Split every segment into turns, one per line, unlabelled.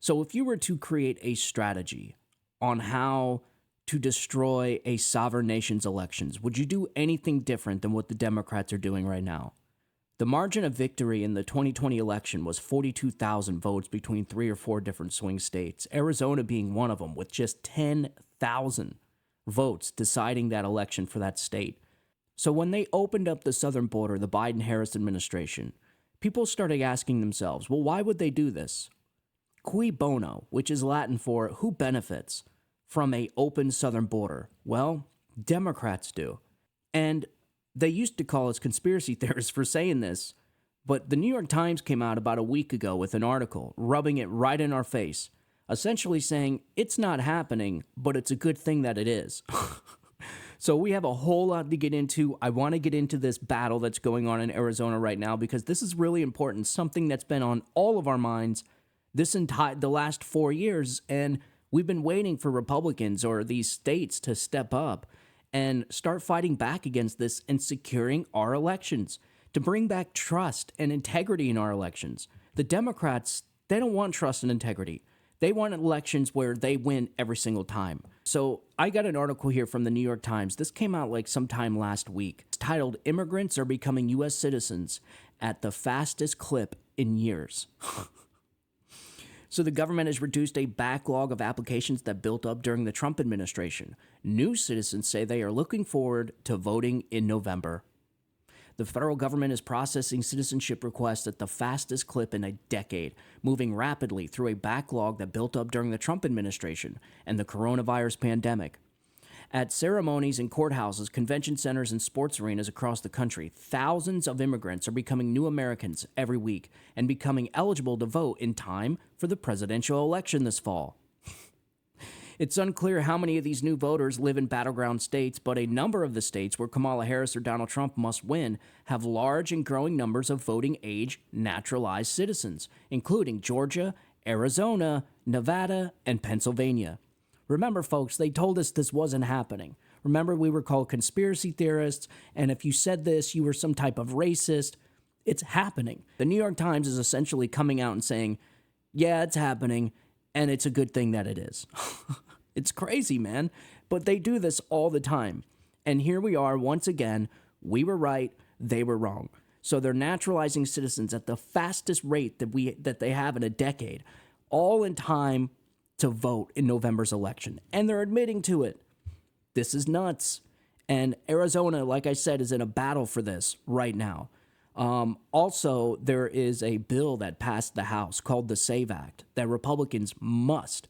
So if you were to create a strategy on how to destroy a sovereign nation's elections, would you do anything different than what the Democrats are doing right now? The margin of victory in the 2020 election was 42,000 votes between 3 or 4 different swing states, Arizona being one of them, with just 10,000 votes deciding that election for that state. So when they opened up the southern border, the Biden-Harris administration, people started asking themselves, well, why would they do this? Cui bono, which is Latin for who benefits from a open southern border? Well, Democrats do. And they used to call us conspiracy theorists for saying this, but the New York Times came out about a week ago with an article rubbing it right in our face, essentially saying it's not happening, but it's a good thing that it is. So we have a whole lot to get into. I want to get into this battle that's going on in Arizona right now because this is really important, something that's been on all of our minds the last 4 years, and we've been waiting for Republicans or these states to step up and start fighting back against this and securing our elections, to bring back trust and integrity in our elections. The Democrats, they don't want trust and integrity. They want elections where they win every single time. So I got an article here from the New York Times. This came out like sometime last week. It's titled, "Immigrants Are Becoming U.S. Citizens at the Fastest Clip in Years." So the government has reduced a backlog of applications that built up during the Trump administration. New citizens say they are looking forward to voting in November. The federal government is processing citizenship requests at the fastest clip in a decade, moving rapidly through a backlog that built up during the Trump administration and the coronavirus pandemic. At ceremonies in courthouses, convention centers, and sports arenas across the country, thousands of immigrants are becoming new Americans every week and becoming eligible to vote in time for the presidential election this fall. It's unclear how many of these new voters live in battleground states, but a number of the states where Kamala Harris or Donald Trump must win have large and growing numbers of voting age naturalized citizens, including Georgia, Arizona, Nevada, and Pennsylvania. Remember, folks, they told us this wasn't happening. Remember, we were called conspiracy theorists, and if you said this, you were some type of racist. It's happening. The New York Times is essentially coming out and saying, yeah, it's happening, and it's a good thing that it is. It's crazy, man. But they do this all the time. And here we are, once again, we were right, they were wrong. So they're naturalizing citizens at the fastest rate that they have in a decade, all in time to vote in November's election. And they're admitting to it. This is nuts. And Arizona, like I said, is in a battle for this right now. Also, there is a bill that passed the House called the SAVE Act that Republicans must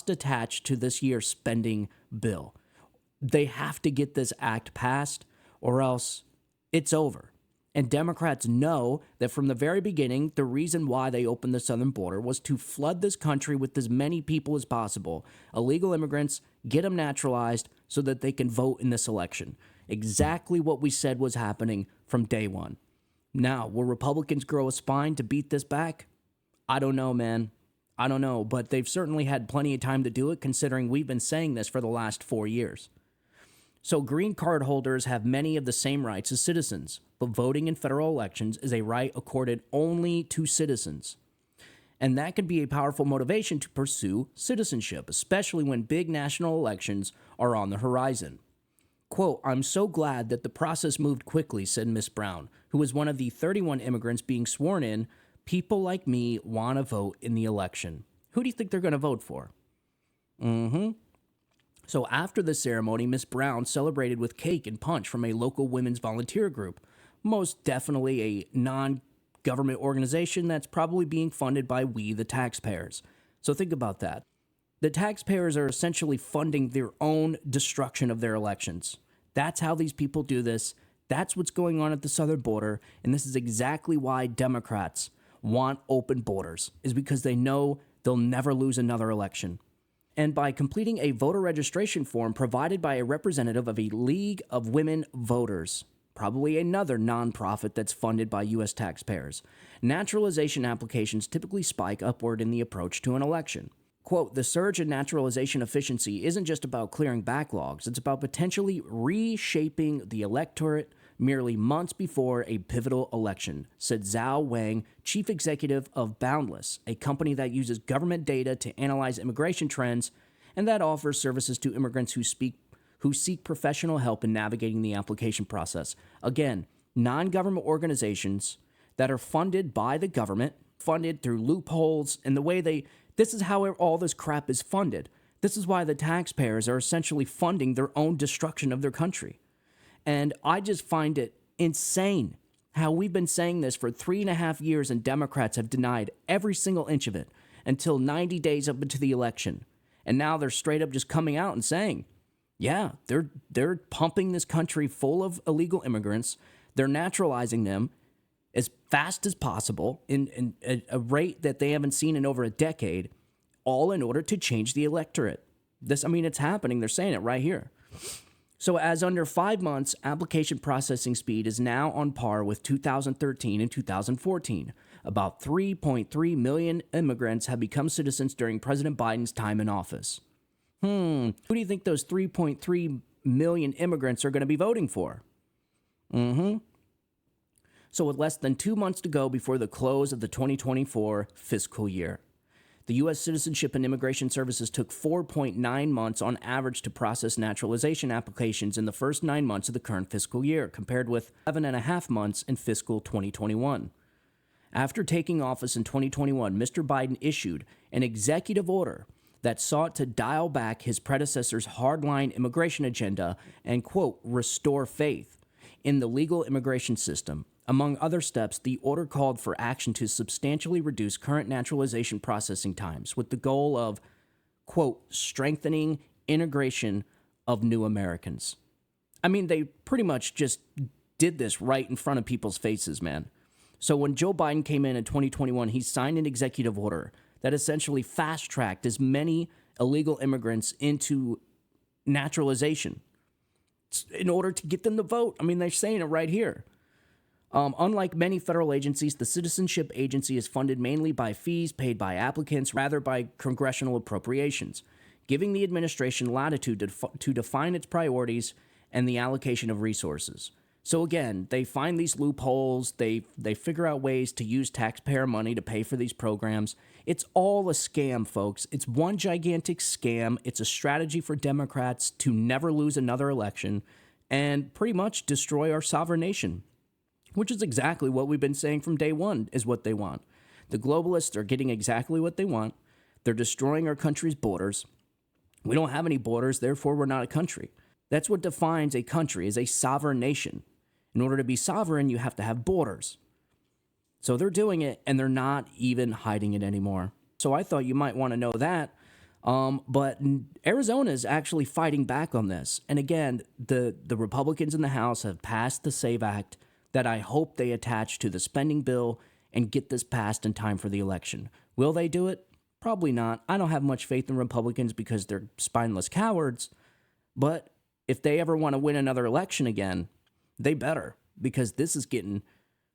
attach to this year's spending bill. They have to get this act passed or else it's over. And Democrats know that from the very beginning, the reason why they opened the southern border was to flood this country with as many people as possible, illegal immigrants, get them naturalized so that they can vote in this election. Exactly what we said was happening from day one. Now, will Republicans grow a spine to beat this back? I don't know, man. I don't know, but they've certainly had plenty of time to do it, considering we've been saying this for the last 4 years. So green card holders have many of the same rights as citizens, but voting in federal elections is a right accorded only to citizens. And that can be a powerful motivation to pursue citizenship, especially when big national elections are on the horizon. Quote, "I'm so glad that the process moved quickly," said Ms. Brown, who was one of the 31 immigrants being sworn in. "People like me want to vote in the election." Who do you think they're going to vote for? So after the ceremony, Ms. Brown celebrated with cake and punch from a local women's volunteer group, most definitely a non-government organization that's probably being funded by we, the taxpayers. So think about that. The taxpayers are essentially funding their own destruction of their elections. That's how these people do this. That's what's going on at the southern border, and this is exactly why Democrats want open borders, is because they know they'll never lose another election. And by completing a voter registration form provided by a representative of a League of Women Voters, probably another nonprofit that's funded by U.S. taxpayers, naturalization applications typically spike upward in the approach to an election. Quote, "The surge in naturalization efficiency isn't just about clearing backlogs, it's about potentially reshaping the electorate merely months before a pivotal election, said Zhao Wang, chief executive of Boundless, a company that uses government data to analyze immigration trends and that offers services to immigrants who seek professional help in navigating the application process. Again, non-government organizations that are funded by the government, funded through loopholes, and the way this is how all this crap is funded. This is why the taxpayers are essentially funding their own destruction of their country. And I just find it insane how we've been saying this for 3.5 years and Democrats have denied every single inch of it until 90 days up into the election. And now they're straight up just coming out and saying, yeah, they're pumping this country full of illegal immigrants. They're naturalizing them as fast as possible in a rate that they haven't seen in over a decade, all in order to change the electorate. It's happening. They're saying it right here. So as under 5 months, application processing speed is now on par with 2013 and 2014. About 3.3 million immigrants have become citizens during President Biden's time in office. Who do you think those 3.3 million immigrants are going to be voting for? So with less than 2 months to go before the close of the 2024 fiscal year, the U.S. Citizenship and Immigration Services took 4.9 months on average to process naturalization applications in the first 9 months of the current fiscal year, compared with 11.5 months in fiscal 2021. After taking office in 2021, Mr. Biden issued an executive order that sought to dial back his predecessor's hardline immigration agenda and, quote, restore faith in the legal immigration system. Among other steps, the order called for action to substantially reduce current naturalization processing times with the goal of, quote, strengthening integration of new Americans. They pretty much just did this right in front of people's faces, man. So when Joe Biden came in 2021, he signed an executive order that essentially fast-tracked as many illegal immigrants into naturalization in order to get them to vote. They're saying it right here. Unlike many federal agencies, the Citizenship Agency is funded mainly by fees paid by applicants rather by congressional appropriations, giving the administration latitude to define its priorities and the allocation of resources. So again, they find these loopholes, they figure out ways to use taxpayer money to pay for these programs. It's all a scam, folks. It's one gigantic scam. It's a strategy for Democrats to never lose another election and pretty much destroy our sovereign nation, which is exactly what we've been saying from day one is what they want. The globalists are getting exactly what they want. They're destroying our country's borders. We don't have any borders, therefore we're not a country. That's what defines a country, is a sovereign nation. In order to be sovereign, you have to have borders. So they're doing it, and they're not even hiding it anymore. So I thought you might want to know that. But Arizona is actually fighting back on this. And again, the Republicans in the House have passed the SAVE Act that I hope they attach to the spending bill and get this passed in time for the election. Will they do it? Probably not. I don't have much faith in Republicans because they're spineless cowards. But if they ever want to win another election again, they better, because this is getting,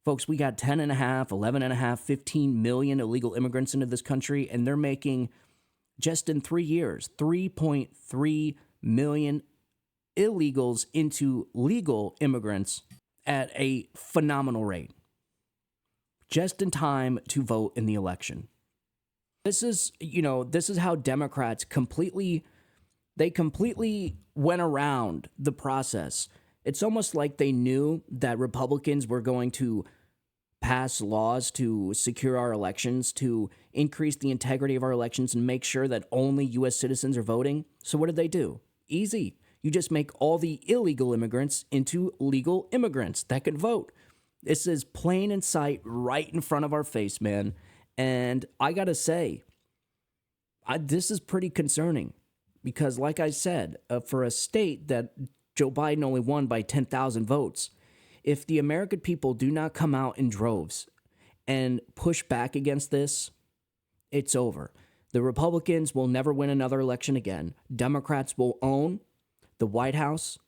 folks, we got 10.5, 11.5, 15 million illegal immigrants into this country, and they're making, just in 3 years, 3.3 million illegals into legal immigrants at a phenomenal rate, just in time to vote in the election. This is how Democrats completely went around the process. It's almost like they knew that Republicans were going to pass laws to secure our elections, to increase the integrity of our elections and make sure that only U.S. citizens are voting. So what did they do? Easy. You just make all the illegal immigrants into legal immigrants that can vote. This is plain in sight, right in front of our face, man. And I gotta say, this is pretty concerning because, like I said, for a state that Joe Biden only won by 10,000 votes, if the American people do not come out in droves and push back against this, it's over. The Republicans will never win another election again. Democrats will own the White House,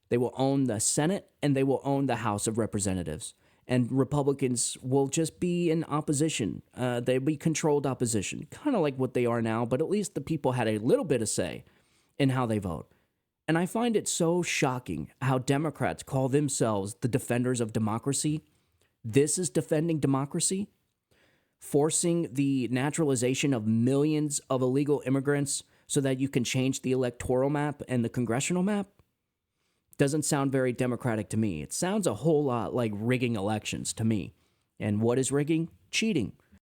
they will own the Senate, and they will own the House of Representatives. And Republicans will just be in opposition. They'll be controlled opposition, kind of like what they are now, but at least the people had a little bit of say in how they vote. And I find it so shocking how Democrats call themselves the defenders of democracy. This is defending democracy, forcing the naturalization of millions of illegal immigrants so that you can change the electoral map and the congressional map. Doesn't sound very democratic to me. It sounds a whole lot like rigging elections to me. And what is rigging? Cheating.